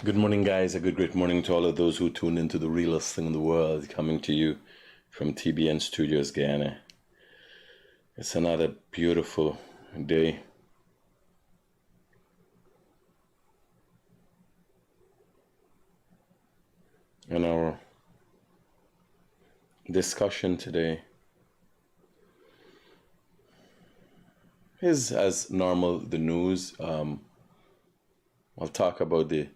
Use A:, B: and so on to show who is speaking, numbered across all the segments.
A: Good morning, guys. A good, great morning to all of those who tune into the realest thing in the world, coming to you from TBN Studios, Guyana. It's another beautiful day. And our discussion today is, as normal, the news. I'll talk about the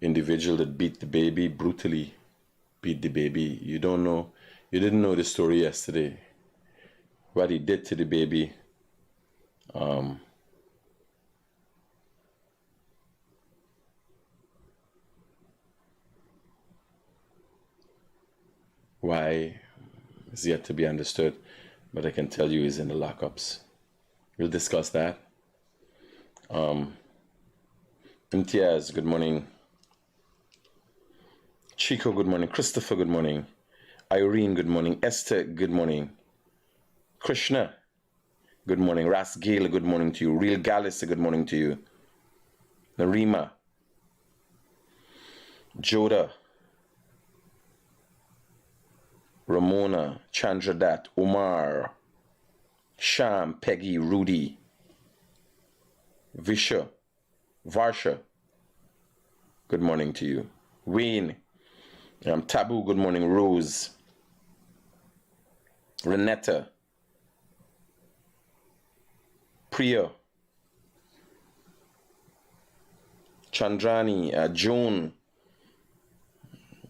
A: individual that beat the baby, brutally beat the baby. You didn't know the story yesterday. What he did to the baby. Why is yet to be understood, but I can tell you he's in the lockups. We'll discuss that. Imtiaz, good morning. Chico, good morning. Christopher, good morning. Irene, good morning. Esther, good morning. Krishna, good morning. Ras Gale, good morning to you. Real Gallus, good morning to you. Narima, Joda, Ramona, Chandradat, Umar, Sham, Peggy, Rudy, Visha, Varsha, good morning to you. Wayne, Taboo, good morning. Rose, Renetta, Priya, Chandrani, June,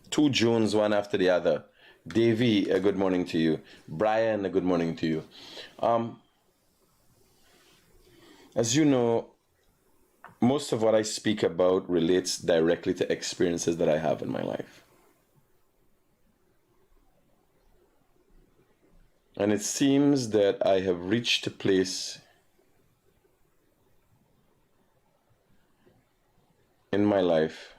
A: two Junes, one after the other. Davy, a good morning to you. Brian, a good morning to you. As you know, most of what I speak about relates directly to experiences that I have in my life. And it seems that I have reached a place in my life,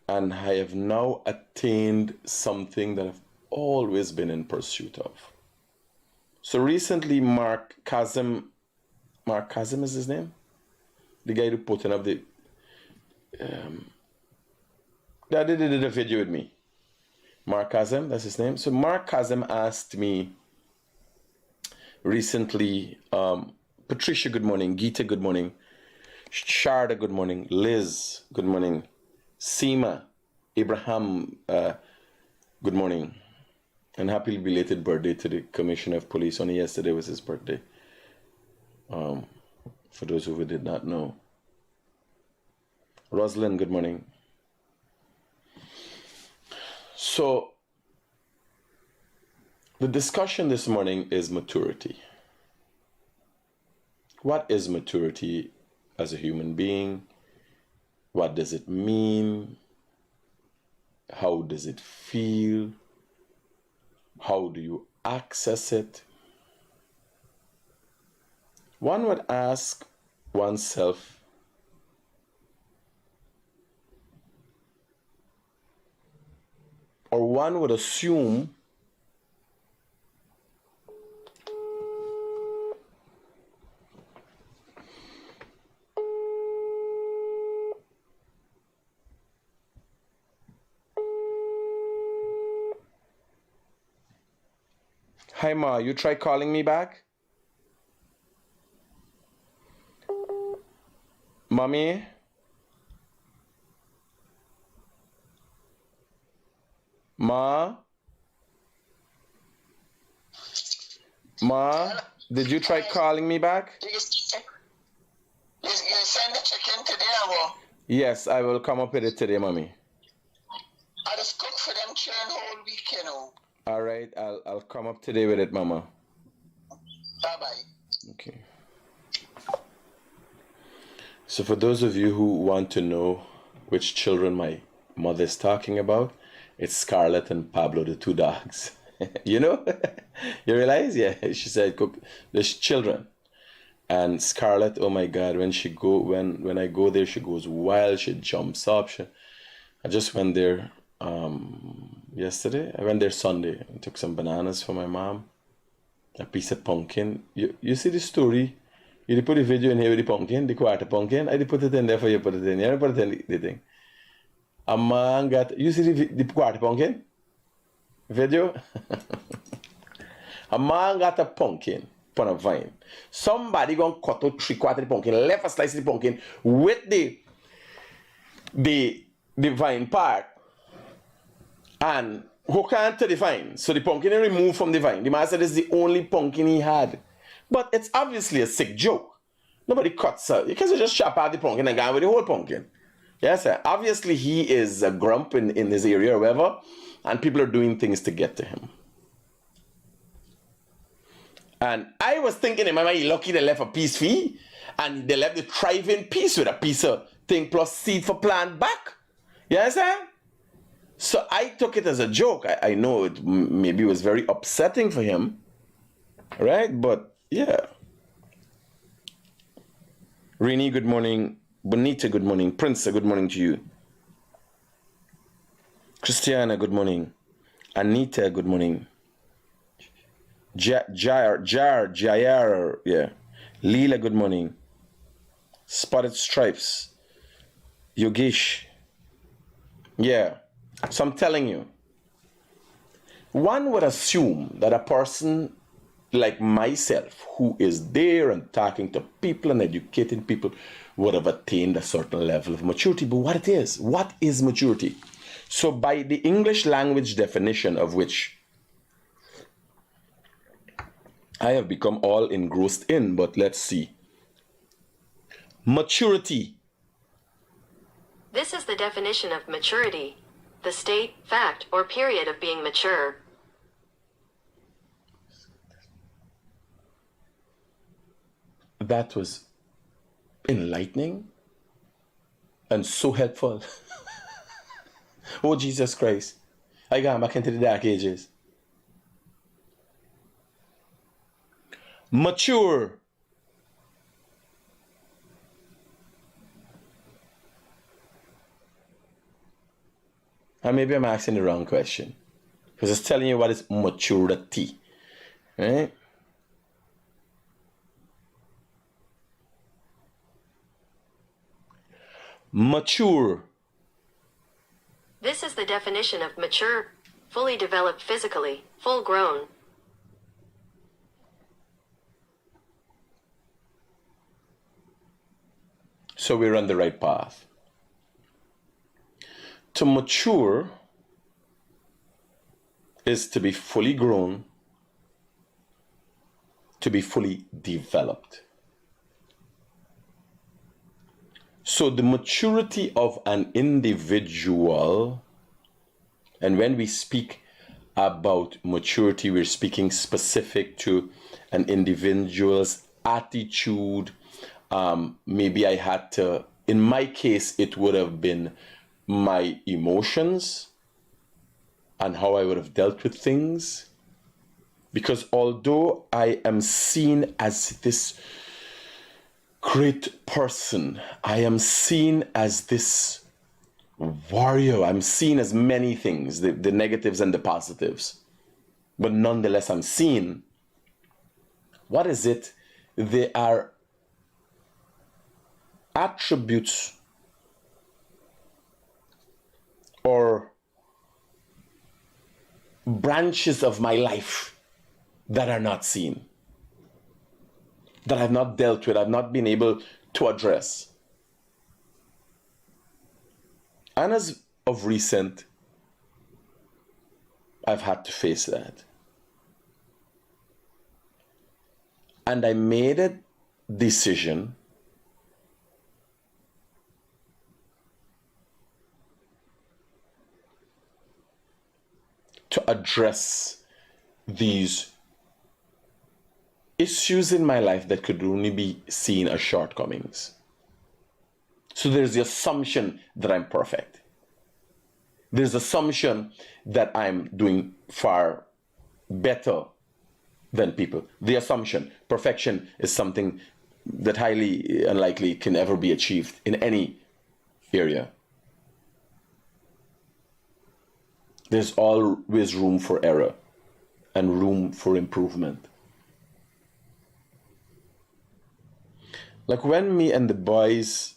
A: and I have now attained something that I've always been in pursuit of. So recently, Mark Kazim is his name? The guy who putting up the that did a video with me. Mark Kazim, that's his name. So Mark Kazim asked me recently, Patricia, good morning. Geeta, good morning. Sharda, good morning. Liz, good morning. Seema, Abraham, good morning. And happy belated birthday to the Commissioner of Police. Only yesterday was his birthday. For those who did not know. Rosalind, good morning. So, the discussion this morning is maturity. What is maturity as a human being? What does it mean? How does it feel? How do you access it? One would ask oneself, or one would assume, hi Ma, you try calling me back? Mommy? Ma? Ma? Did you try calling me back?
B: You send the chicken today, or?
A: Yes, I will come up with it today, Mommy.
B: I just cook for them children whole week, you know.
A: All right, I'll come up today with it, Mama.
B: Bye-bye.
A: Okay. So for those of you who want to know which children my mother is talking about, it's Scarlett and Pablo, the two dogs. You know? You realize? Yeah, she said cook. There's children. And Scarlett, oh my God, when I go there, she goes wild, she jumps up. I just went there yesterday. I went there Sunday and took some bananas for my mom, a piece of pumpkin. You see the story You put the video in here with the pumpkin, the quarter pumpkin. I put it in there for you. Put it in here. I put it in the thing. A man got. You see the quarter pumpkin video? A man got a pumpkin on a vine. Somebody gonna cut out 3/4 the pumpkin, left a slice of the pumpkin with the vine part, and hook on to the vine. So the pumpkin is removed from the vine. The man said this is the only pumpkin he had. But it's obviously a sick joke. Nobody cuts out. You can't just chop out the pumpkin and go with the whole pumpkin. Yes, sir. Obviously he is a grump in his area or whatever, and people are doing things to get to him. And I was thinking, am I lucky they left a piece for you? And they left the thriving piece with a piece of thing plus seed for plant back. You understand? So I took it as a joke. I know it maybe was very upsetting for him. Right? But yeah. Rini, good morning. Bonita, good morning. Prince, good morning to you. Christiana, good morning. Anita, good morning. Jair, yeah. Leela, good morning. Spotted Stripes. Yogesh. Yeah. So I'm telling you, one would assume that a person like myself, who is there and talking to people and educating people, would have attained a certain level of maturity. But what is maturity? So by the English language definition, of which I have become all engrossed in, but let's see. Maturity.
C: This is the definition of maturity: the state, fact, or period of being mature.
A: That was enlightening and so helpful. Oh, Jesus Christ. I got back into the dark ages. Mature. And maybe I'm asking the wrong question, because it's telling you what is maturity. Right? Mature.
C: This is the definition of mature: fully developed physically, full grown.
A: So we're on the right path. To mature is to be fully grown, to be fully developed. So the maturity of an individual, and when we speak about maturity, we're speaking specific to an individual's attitude. Maybe I had to, in my case, it would have been my emotions and how I would have dealt with things. Because although I am seen as this great person, I am seen as this warrior, I'm seen as many things, the negatives and the positives. But nonetheless, I'm seen. What is it? They are attributes or branches of my life that are not seen, that I've not dealt with, I've not been able to address. And as of recent, I've had to face that. And I made a decision to address these issues in my life that could only be seen as shortcomings. So there's the assumption that I'm perfect. There's the assumption that I'm doing far better than people. The assumption, perfection is something that highly unlikely can ever be achieved in any area. There's always room for error and room for improvement. Like when me and the boy's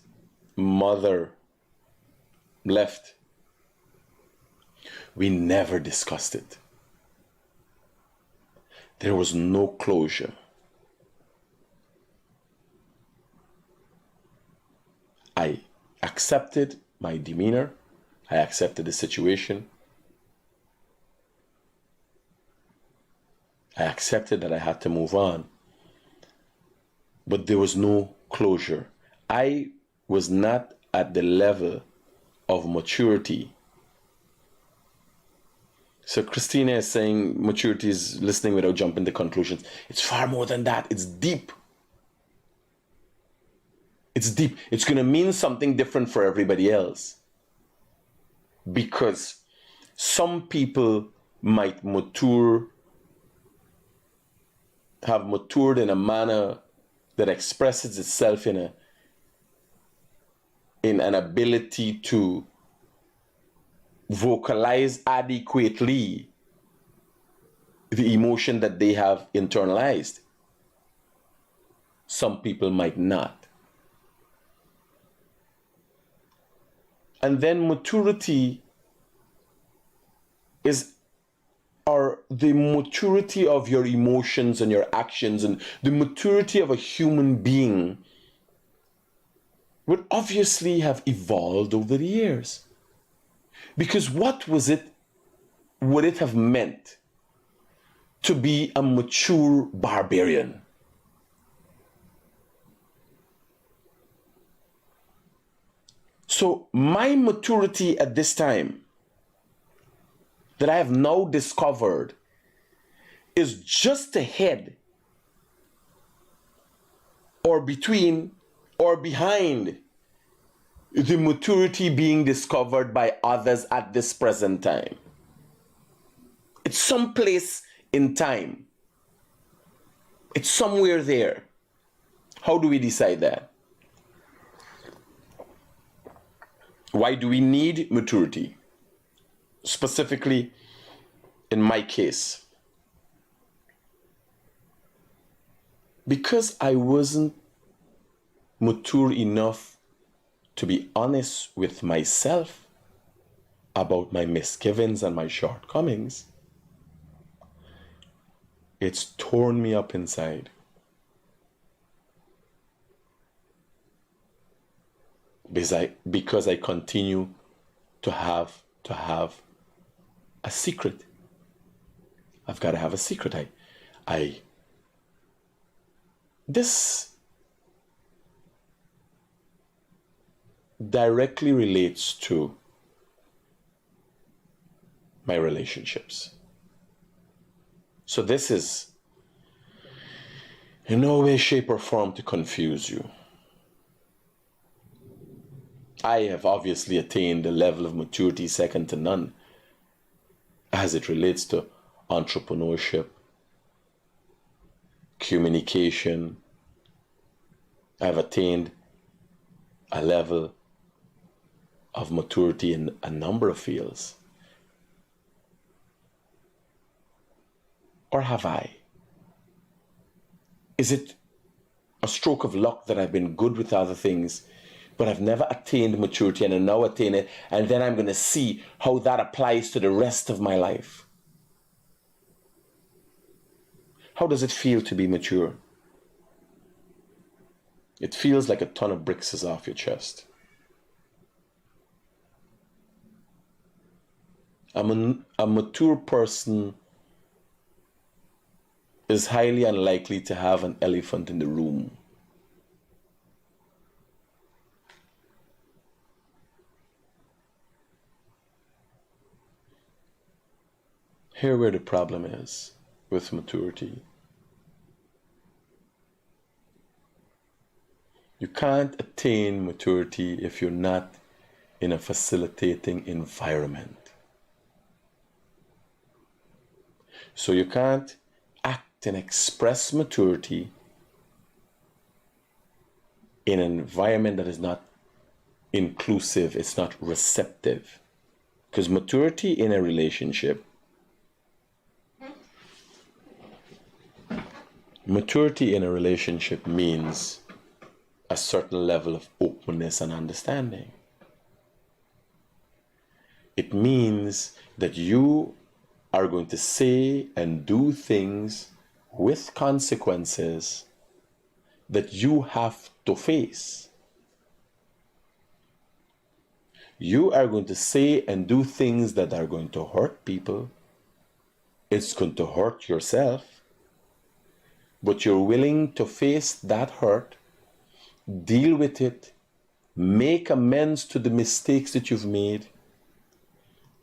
A: mother left, we never discussed it. There was no closure. I accepted my demeanor. I accepted the situation. I accepted that I had to move on. But there was no closure. I was not at the level of maturity. So Christina is saying maturity is listening without jumping to conclusions. It's far more than that. It's deep. It's deep. It's going to mean something different for everybody else. Because some people might have matured in a manner that expresses itself in an ability to vocalize adequately the emotion that they have internalized. Some people might not. And then maturity the maturity of your emotions and your actions and the maturity of a human being would obviously have evolved over the years. Because what would it have meant to be a mature barbarian? So my maturity at this time that I have now discovered is just ahead or between or behind the maturity being discovered by others at this present time. It's someplace in time. It's somewhere there. How do we decide that? Why do we need maturity? Specifically, in my case, because I wasn't mature enough to be honest with myself about my misgivings and my shortcomings, it's torn me up inside. Because I continue to have a secret. I've got to have a secret. This directly relates to my relationships. So this is in no way, shape, or form to confuse you. I have obviously attained a level of maturity second to none as it relates to entrepreneurship, communication. I've attained a level of maturity in a number of fields. Or have I? Is it a stroke of luck that I've been good with other things, but I've never attained maturity and I now attain it, and then I'm going to see how that applies to the rest of my life? How does it feel to be mature? It feels like a ton of bricks is off your chest. A mature person is highly unlikely to have an elephant in the room. Here where the problem is with maturity. You can't attain maturity if you're not in a facilitating environment. So you can't act and express maturity in an environment that is not inclusive, it's not receptive. Because maturity in a relationship means a certain level of openness and understanding. It means that you are going to say and do things with consequences that you have to face. You are going to say and do things that are going to hurt people. It's going to hurt yourself. But you're willing to face that hurt, deal with it, make amends to the mistakes that you've made,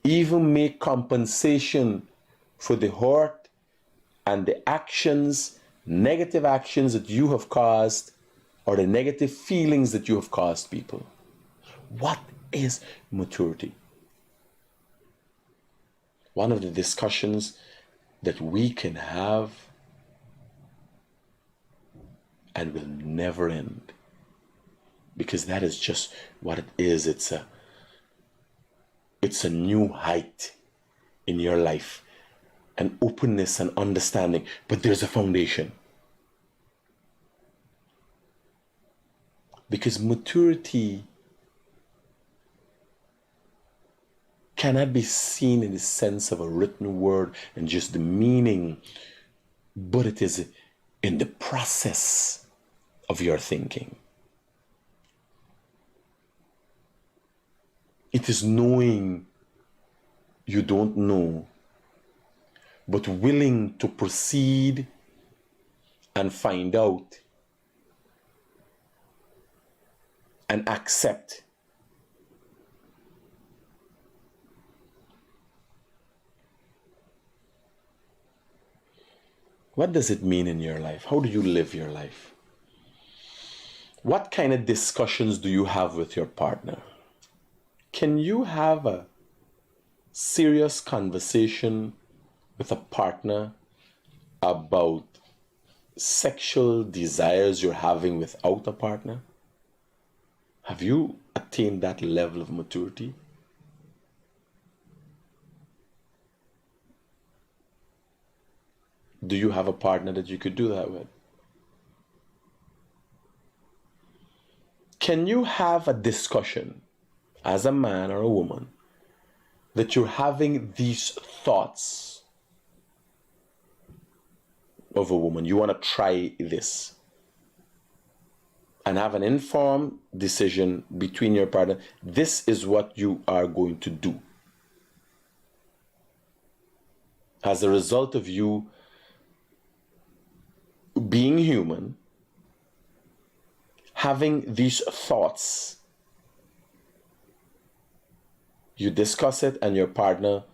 A: even make compensation for the hurt and the actions, negative actions that you have caused, or the negative feelings that you have caused people. What is maturity? One of the discussions that we can have and will never end, because that is just what it is. It's a new height in your life, an openness and understanding, but there's a foundation. Because maturity cannot be seen in the sense of a written word and just the meaning, but it is in the process of your thinking. It is knowing you don't know, but willing to proceed and find out and accept. What does it mean in your life? How do you live your life? What kind of discussions do you have with your partner? Can you have a serious conversation with a partner about sexual desires you're having without a partner? Have you attained that level of maturity? Do you have a partner that you could do that with? Can you have a discussion as a man or a woman that you're having these thoughts of a woman? You want to try this and have an informed decision between your partner. This is what you are going to do. As a result of you being human, having these thoughts, you discuss it and your partner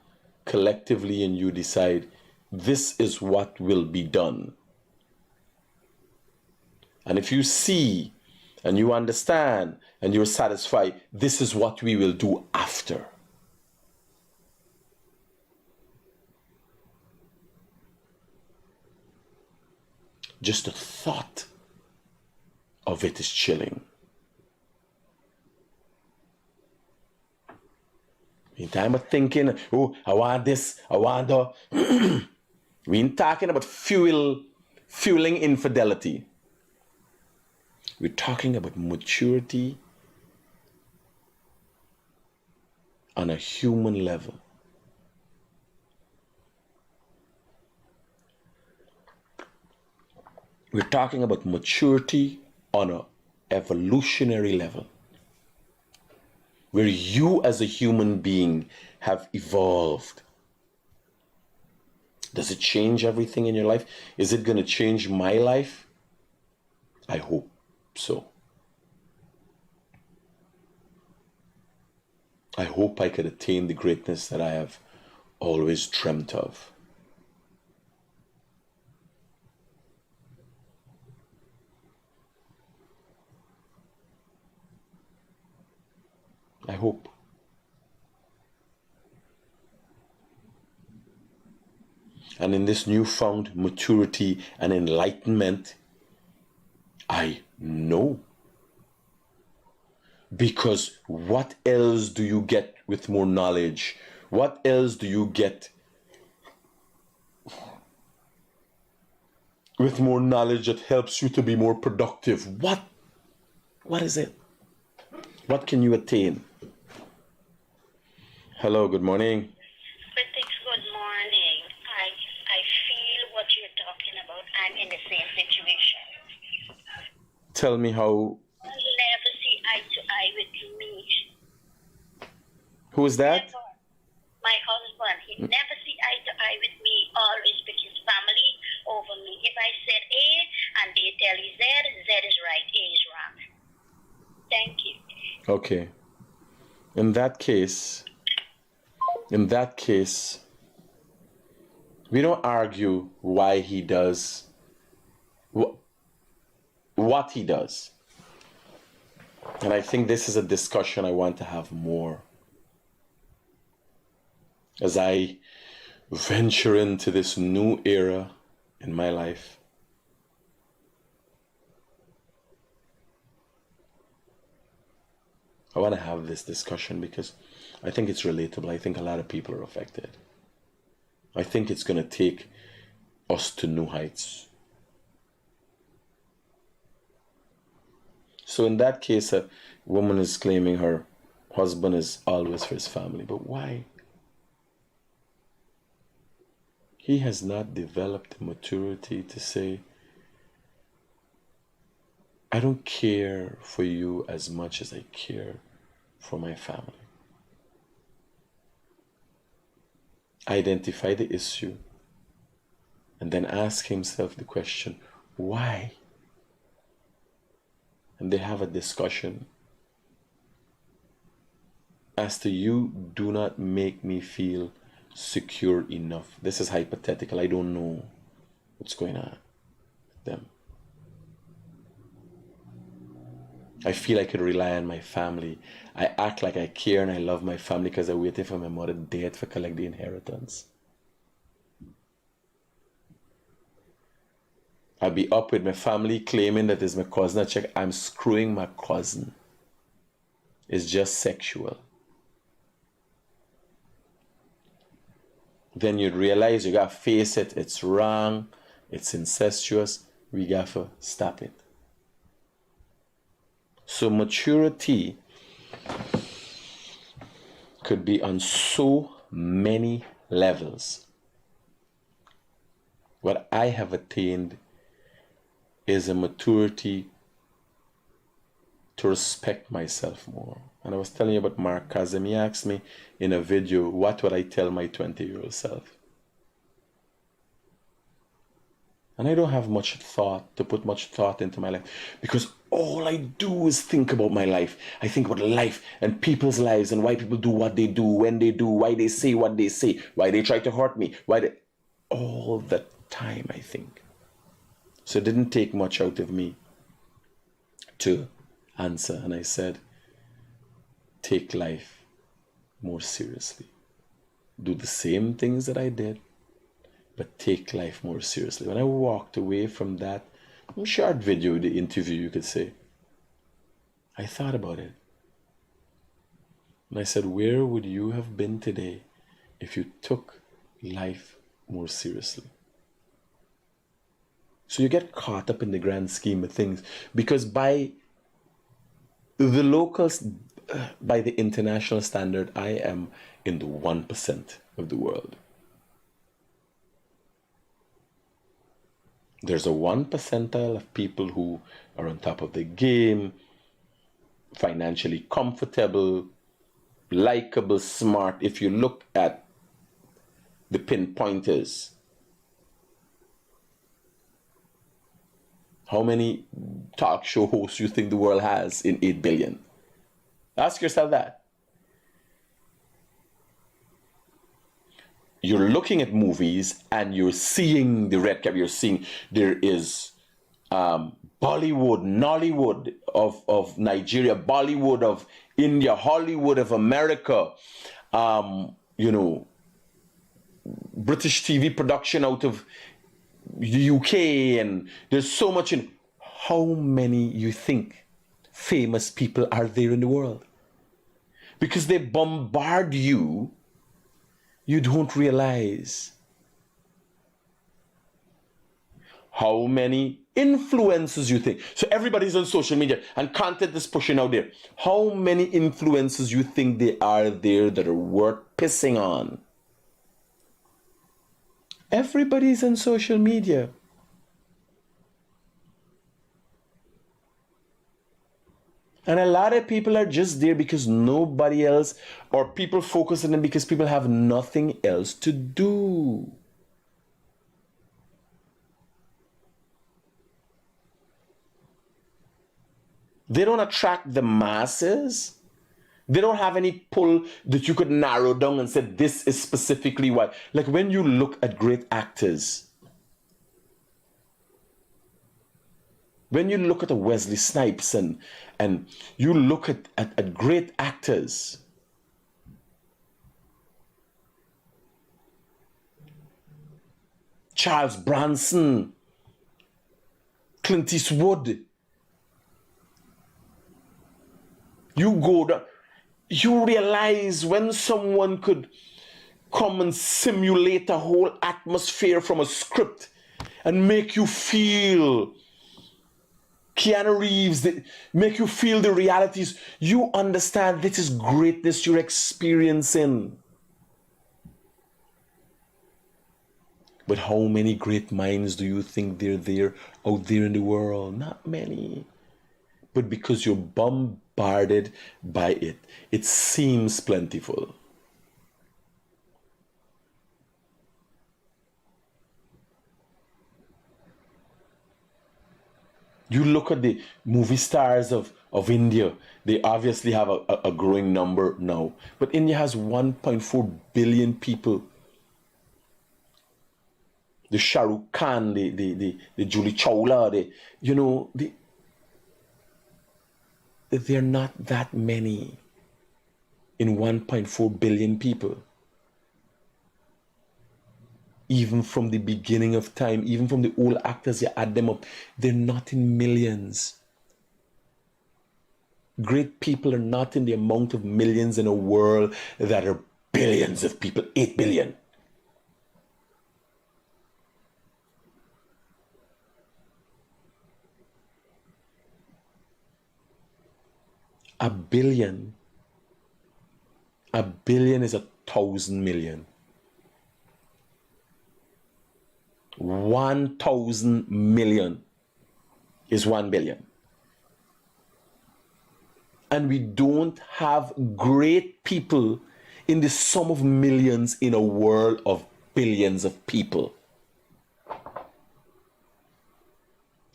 A: collectively, and you decide this is what will be done. And if you see and you understand and you're satisfied, this is what we will do after. Just the thought of it is chilling. In time of thinking, oh, I want this, I want that. We ain't talking about fueling infidelity. We're talking about maturity on a human level. We're talking about maturity on an evolutionary level, where you as a human being have evolved. Does it change everything in your life? Is it going to change my life? I hope so. I hope I could attain the greatness that I have always dreamt of. I hope. And in this newfound maturity and enlightenment, I know. Because what else do you get with more knowledge? What else do you get with more knowledge that helps you to be more productive? What What is it? What can you attain? Hello, good morning.
D: Critic, good morning. I feel what you're talking about. I'm in the same situation.
A: Tell me how.
D: You'll never see eye to eye with me.
A: Who is that?
D: Never. My husband, he never see eye to eye with me. Always pick his family over me. If I said A and they tell you Z, Z is right, A is wrong. Thank you.
A: Okay. In that case, we don't argue why he does what he does. And I think this is a discussion I want to have more. As I venture into this new era in my life, I want to have this discussion because I think it's relatable. I think a lot of people are affected. I think it's going to take us to new heights. So in that case, a woman is claiming her husband is always for his family. But why? He has not developed the maturity to say, I don't care for you as much as I care for my family. Identify the issue and then ask himself the question, why? And they have a discussion as to, you do not make me feel secure enough. This is hypothetical. I don't know what's going on with them. I feel I could rely on my family. I act like I care and I love my family because I'm waiting for my mother dead for collect the inheritance. I'll be up with my family claiming that it's my cousin. I check, I'm screwing my cousin. It's just sexual. Then you'd realize you gotta face it. It's wrong. It's incestuous. We gotta stop it. So maturity could be on so many levels. What I have attained is a maturity to respect myself more. And I was telling you about Mark Kazem. He asked me in a video, what would I tell my 20-year-old self? And I don't have much thought, to put much thought into my life, because all I do is think about my life. I think about life and people's lives and why people do what they do, when they do, why they say what they say, why they try to hurt me, all the time I think. So it didn't take much out of me to answer. And I said, take life more seriously. Do the same things that I did, but take life more seriously. When I walked away from that short video, the interview, you could say, I thought about it. And I said, where would you have been today if you took life more seriously? So you get caught up in the grand scheme of things, because by the locals, by the international standard, I am in the 1% of the world. There's a 1% of people who are on top of the game, financially comfortable, likable, smart. If you look at the pinpointers, how many talk show hosts you think the world has in 8 billion? Ask yourself that. You're looking at movies and you're seeing the red cap. You're seeing there is Bollywood, Nollywood of Nigeria, Bollywood of India, Hollywood of America, British TV production out of the UK, and there's so much in. How many you think famous people are there in the world? Because they bombard you, you don't realize How many influencers you think? So everybody's on social media and content is pushing out there. How many influencers you think there are there that are worth pissing on? Everybody's on social media. And a lot of people are just there because nobody else, or people focus on them because people have nothing else to do. They don't attract the masses. They don't have any pull that you could narrow down and say this is specifically why. Like when you look at great actors, when you look at a Wesley Snipes and you look at great actors, Charles Bronson, Clint Eastwood, you go down, you realize when someone could come and simulate a whole atmosphere from a script and make you feel Keanu Reeves, make you feel the realities, you understand this is greatness you're experiencing. But how many great minds do you think they're there out there in the world? Not many. But because you're bombarded by it, it seems plentiful. You look at the movie stars of India, they obviously have a growing number now. But India has 1.4 billion people. The Shah Rukh Khan, the Julie Chawla, they're not that many in 1.4 billion people. Even from the beginning of time, even from the old actors, you add them up, they're not in millions. Great people are not in the amount of millions in a world that are billions of people, 8 billion. A billion is 1,000 million. 1,000 million is 1 billion. And we don't have great people in the sum of millions in a world of billions of people.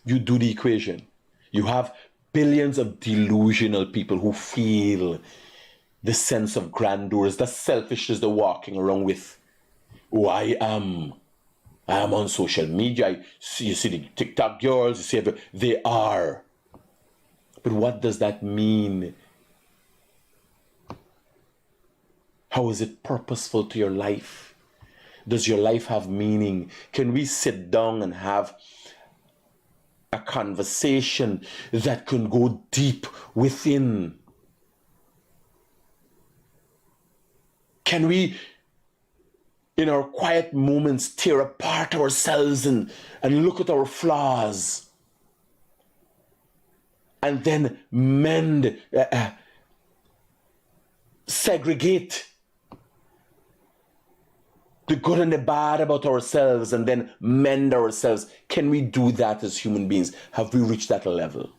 A: You do the equation. You have billions of delusional people who feel the sense of grandeur, the selfishness they're walking around with. Oh, I am on social media. You see the TikTok girls, you see they are. But what does that mean? How is it purposeful to your life? Does your life have meaning? Can we sit down and have a conversation that can go deep within? Can we, in our quiet moments, tear apart ourselves and look at our flaws and then mend, segregate the good and the bad about ourselves and then mend ourselves? Can we do that as human beings? Have we reached that level?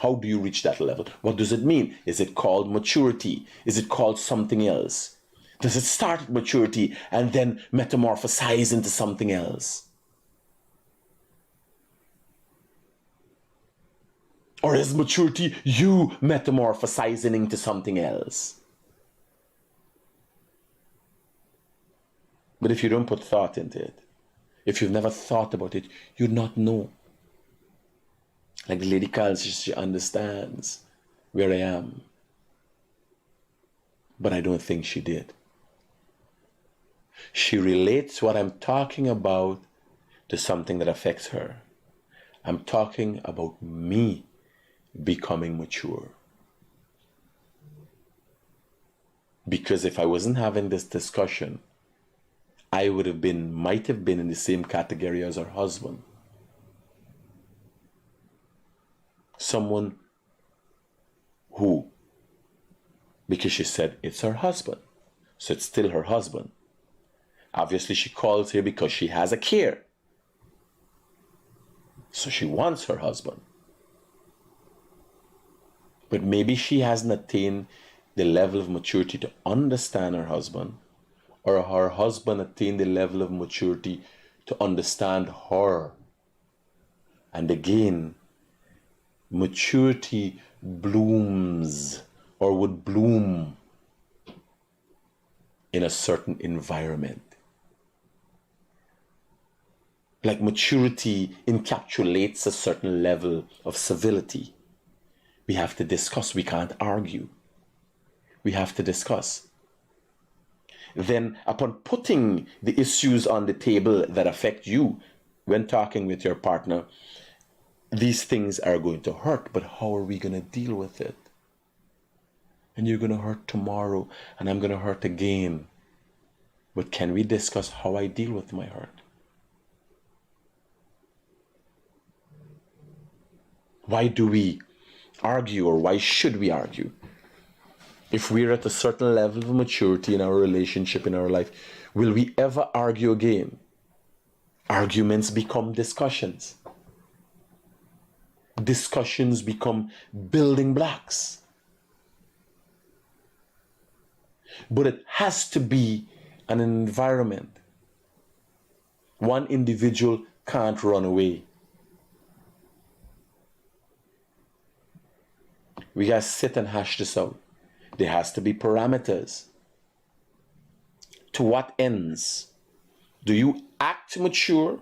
A: How do you reach that level? What does it mean? Is it called maturity? Is it called something else? Does it start at maturity and then metamorphosize into something else? Or is maturity you metamorphosizing into something else? But if you don't put thought into it, if you've never thought about it, you'd not know. Like the lady calls, she understands where I am. But I don't think she did. She relates what I'm talking about to something that affects her. I'm talking about me becoming mature. Because if I wasn't having this discussion, I might have been in the same category as her husband. someone who, because she said it's her husband, so it's still her husband. Obviously, she calls here because she has a care. So she wants her husband. But maybe she hasn't attained the level of maturity to understand her husband, or her husband attained the level of maturity to understand her. And again, maturity blooms or would bloom in a certain environment. Like maturity encapsulates a certain level of civility. We have to discuss. We can't argue. We have to discuss. Then, upon putting the issues on the table that affect you when talking with your partner, these things are going to hurt, but how are we going to deal with it? And you're going to hurt tomorrow, and I'm going to hurt again. But can we discuss how I deal with my hurt? Why do we argue, or why should we argue? If we're at a certain level of maturity in our relationship, in our life, will we ever argue again? Arguments become discussions. Discussions become building blocks. But it has to be an environment. One individual can't run away. We gotta sit and hash this out. There has to be parameters. To what ends? Do you act mature?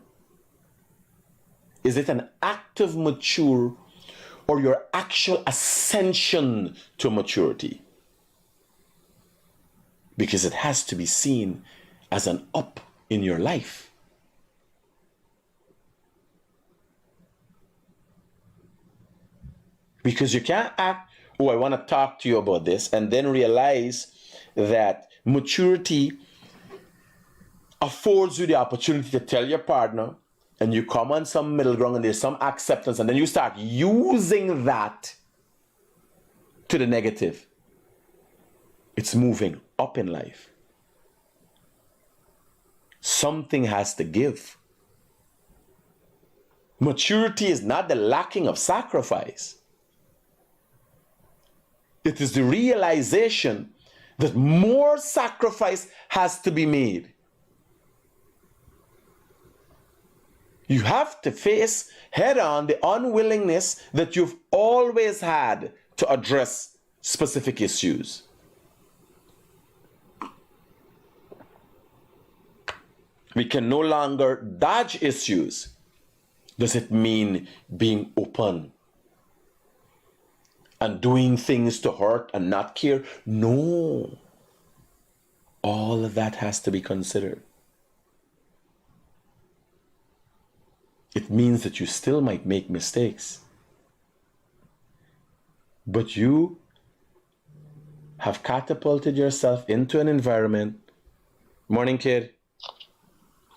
A: Is it an act of mature, or your actual ascension to maturity? Because it has to be seen as an up in your life. Because you can't act, oh, I want to talk to you about this, and then realize that maturity affords you the opportunity to tell your partner, and you come on some middle ground and there's some acceptance, and then you start using that to the negative. It's moving up in life. Something has to give. Maturity is not the lacking of sacrifice. It is the realization that more sacrifice has to be made. You have to face head on the unwillingness that you've always had to address specific issues. We can no longer dodge issues. Does it mean being open and doing things to hurt and not care? No. All of that has to be considered. It means that you still might make mistakes. But you have catapulted yourself into an environment. Morning, kid.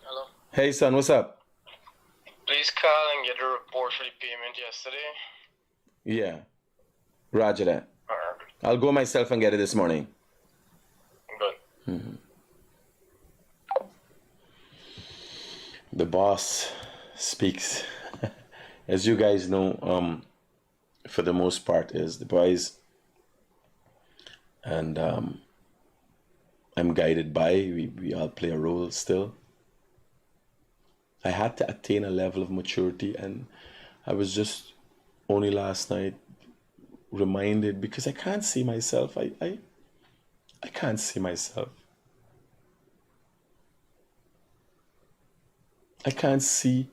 E: Hello.
A: Hey, son, what's up?
E: Please call and get a report for the payment yesterday.
A: Yeah. Roger that.
E: Alright.
A: I'll go myself and get it this morning.
E: Good.
A: The boss speaks, as you guys know, for the most part, is the boys, and I'm guided by. We all play a role still. I had to attain a level of maturity, and I was just only last night reminded, because I can't see myself. I can't see myself. I can't see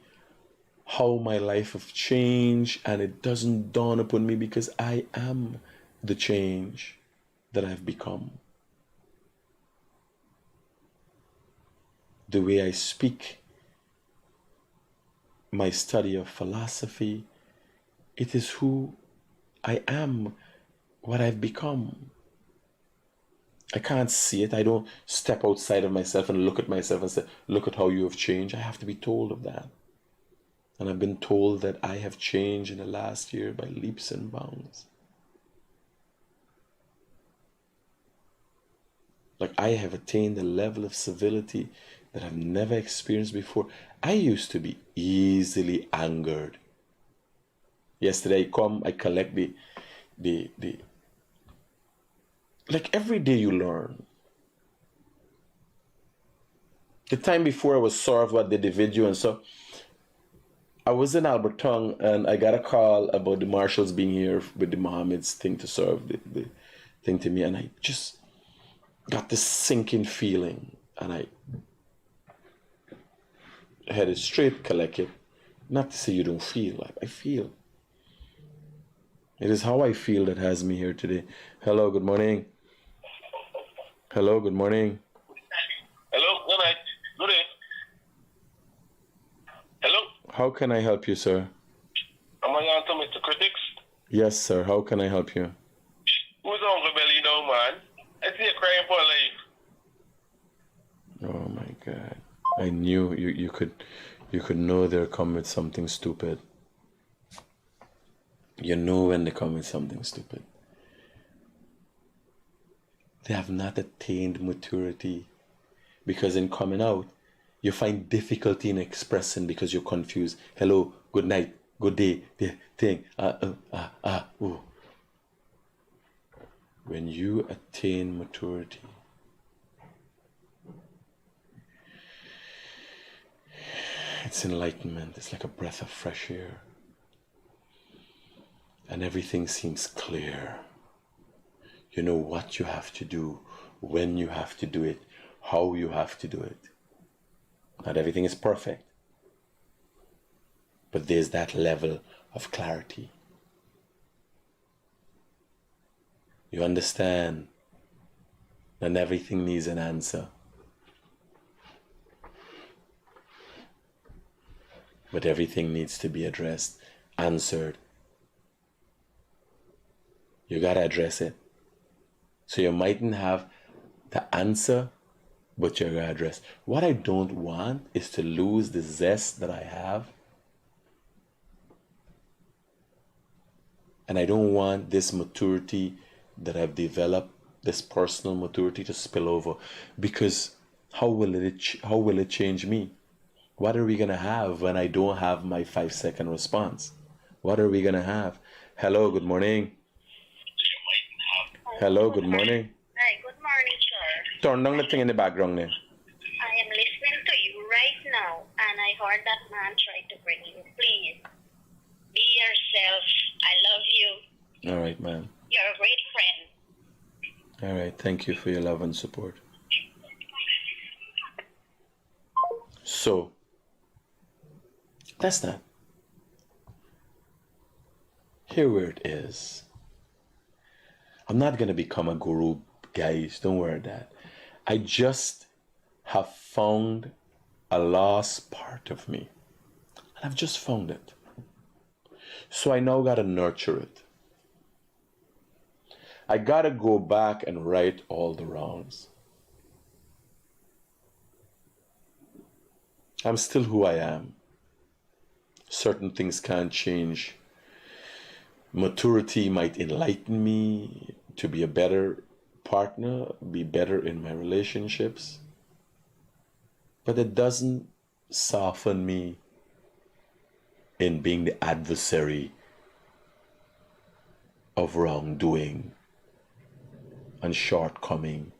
A: how my life have changed, and it doesn't dawn upon me because I am the change that I've become. The way I speak, my study of philosophy, it is who I am, what I've become. I can't see it. I don't step outside of myself and look at myself and say, look at how you have changed. I have to be told of that. And I've been told that I have changed in the last year by leaps and bounds. Like I have attained a level of civility that I've never experienced before. I used to be easily angered. Yesterday I collect the like every day you learn. The time before I was served what they did the video and so I was in Alberton and I got a call about the marshals being here with the Mohammed's thing to serve the thing to me, and I just got this sinking feeling and I headed straight, collect it. Not to say you don't feel, like I feel. It is how I feel that has me here today. Hello, good morning. Hello, good morning.
E: Hello, good night. Good day. Hello?
A: How can I help you, sir?
E: Am I on to Mr. Critics?
A: Yes, sir. How can I help you?
E: Who's Uncle Belly now, man? I see you crying for life.
A: Oh my God! I knew you could know they're coming with something stupid. You know when they come with something stupid. They have not attained maturity, because in coming out, you find difficulty in expressing because you're confused. Hello, good night, good day, the thing. Ooh. When you attain maturity, it's enlightenment. It's like a breath of fresh air. And everything seems clear. You know what you have to do, when you have to do it, how you have to do it. Not everything is perfect, but there's that level of clarity. You understand that everything needs an answer. But everything needs to be addressed, answered. You gotta address it. So you mightn't have the answer, but you're gonna address. What I don't want is to lose the zest that I have. And I don't want this maturity that I've developed, this personal maturity, to spill over. Because how will it change me? What are we gonna have when I don't have my 5-second response? What are we gonna have? Hello, good morning. Hello, good morning.
D: Hi, good morning, sir.
A: Turn down the thing in the background there.
D: I am listening to you right now, and I heard that man try to bring you. Please, be yourself. I love you.
A: All right, man.
D: You're a great friend.
A: All right, thank you for your love and support. So, that's that. Here where it is. I'm not going to become a guru, guys. Don't worry that. I just have found a lost part of me. And I've just found it. So I now got to nurture it. I got to go back and right all the wrongs. I'm still who I am. Certain things can't change. Maturity might enlighten me to be a better partner, be better in my relationships. But it doesn't soften me in being the adversary of wrongdoing and shortcoming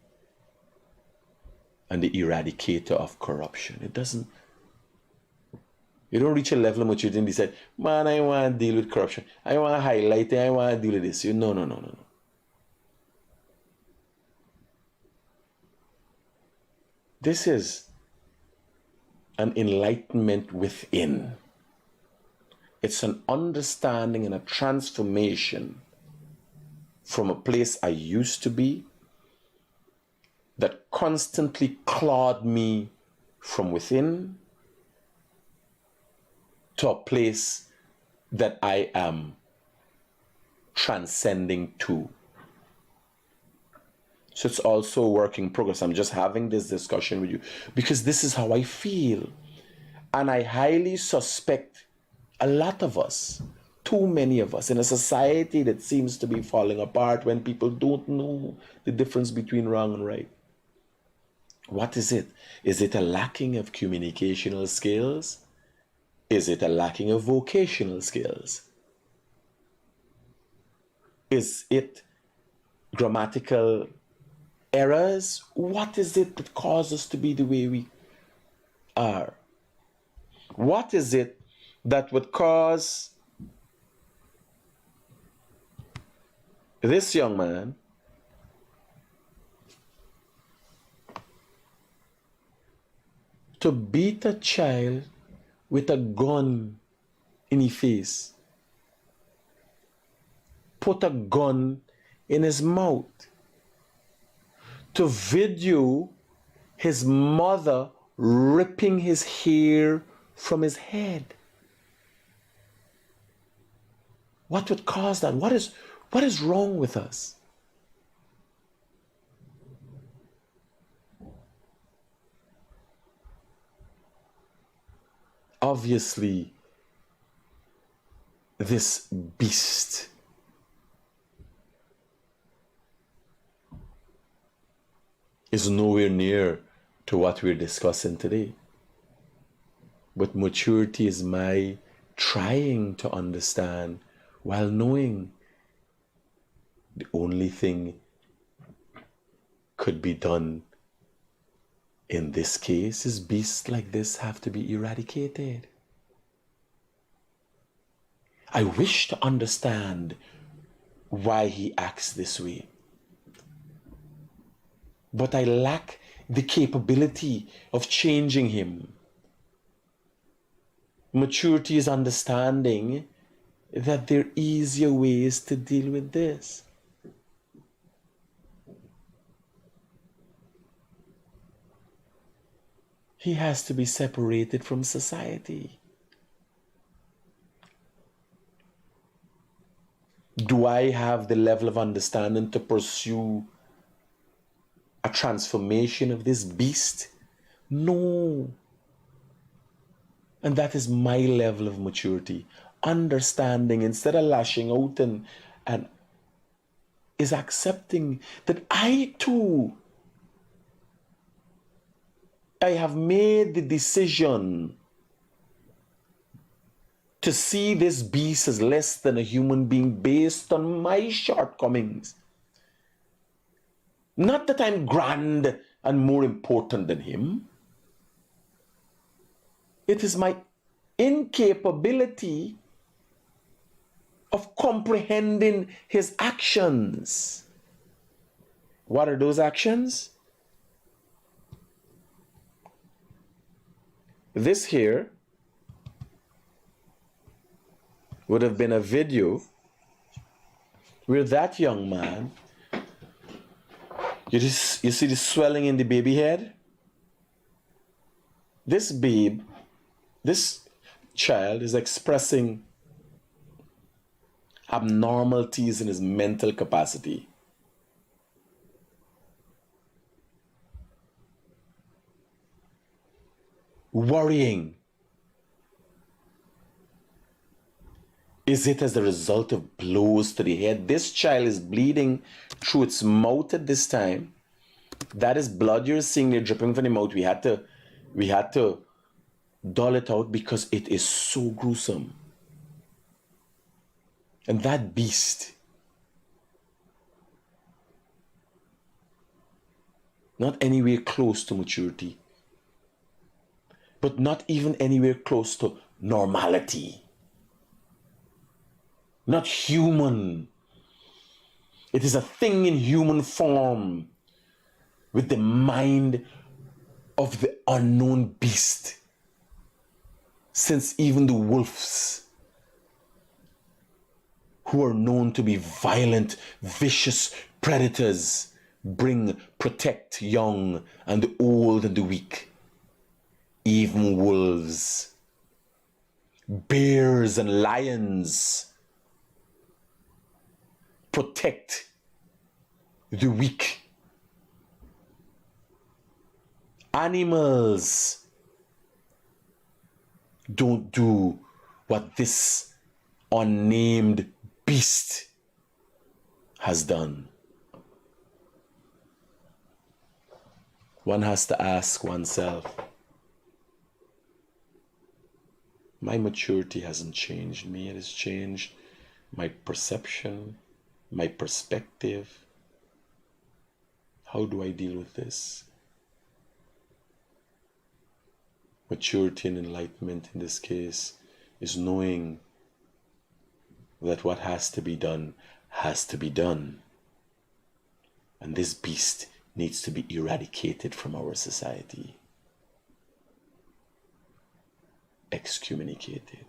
A: and the eradicator of corruption. It doesn't. You don't reach a level of maturity and decide, man, I want to deal with corruption. I want to highlight it. I want to deal with this. No. This is an enlightenment within. It's an understanding and a transformation from a place I used to be that constantly clawed me from within to a place that I am transcending to. So it's also a work in progress. I'm just having this discussion with you because this is how I feel. And I highly suspect A lot of us, too many of us, in a society that seems to be falling apart when people don't know the difference between wrong and right. What is it? Is it a lacking of communicational skills? Is it a lacking of vocational skills? Is it grammatical errors? What is it that causes us to be the way we are? What is it that would cause this young man to beat a child with a gun in his face, put a gun in his mouth, to video his mother ripping his hair from his head? What would cause that? What is wrong with us? Obviously, this beast is nowhere near to what we're discussing today. But maturity is my trying to understand while knowing the only thing could be done in this case is beasts like this have to be eradicated. I wish to understand why he acts this way, but I lack the capability of changing him. Maturity is understanding that there are easier ways to deal with this. He has to be separated from society. Do I have the level of understanding to pursue a transformation of this beast? No. And that is my level of maturity. Understanding instead of lashing out and is accepting that I too, I have made the decision to see this beast as less than a human being based on my shortcomings. Not that I'm grand and more important than him. It is my incapability of comprehending his actions. What are those actions? This here would have been a video where that young man, you see the swelling in the baby head? This babe, this child is expressing abnormalities in his mental capacity. Worrying. Is it as a result of blows to the head? This child is bleeding through its mouth at this time. That is blood you're seeing there dripping from the mouth. We had to dull it out because it is so gruesome. And that beast, not anywhere close to maturity, but not even anywhere close to normality. Not human. It is a thing in human form with the mind of the unknown beast. Since even the wolves, who are known to be violent, vicious predators, protect young and the old and the weak. Even wolves, bears and lions protect the weak. Animals don't do what this unnamed beast has done. One has to ask oneself, my maturity hasn't changed me, it has changed my perception, my perspective. How do I deal with this? Maturity and enlightenment in this case is knowing that what has to be done has to be done. And this beast needs to be eradicated from our society. Excommunicated.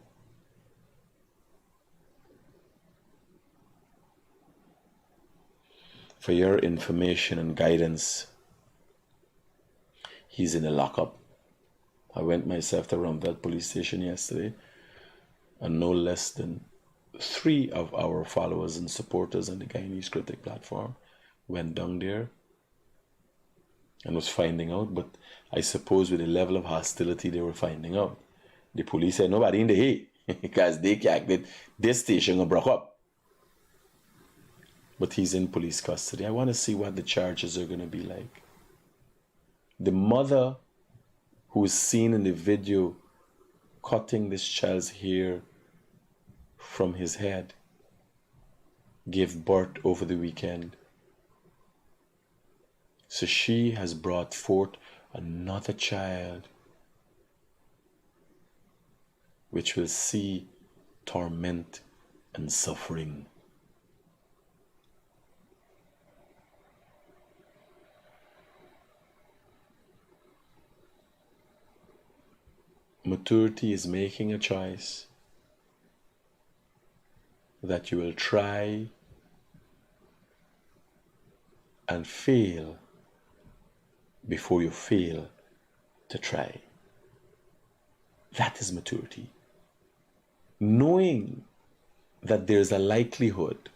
A: For your information and guidance, he's in a lockup. I went myself to Rumville police station yesterday, and no less than 3 of our followers and supporters on the Guyanese Critic platform went down there and was finding out, but I suppose with the level of hostility they were finding out, the police said nobody in the hay because they can't get this station broke up. But he's in police custody. I want to see what the charges are going to be like. The mother who is seen in the video cutting this child's hair from his head gave birth over the weekend. So she has brought forth another child which will see torment and suffering. Maturity is making a choice that you will try and fail before you fail to try. That is maturity. Knowing that there's a likelihood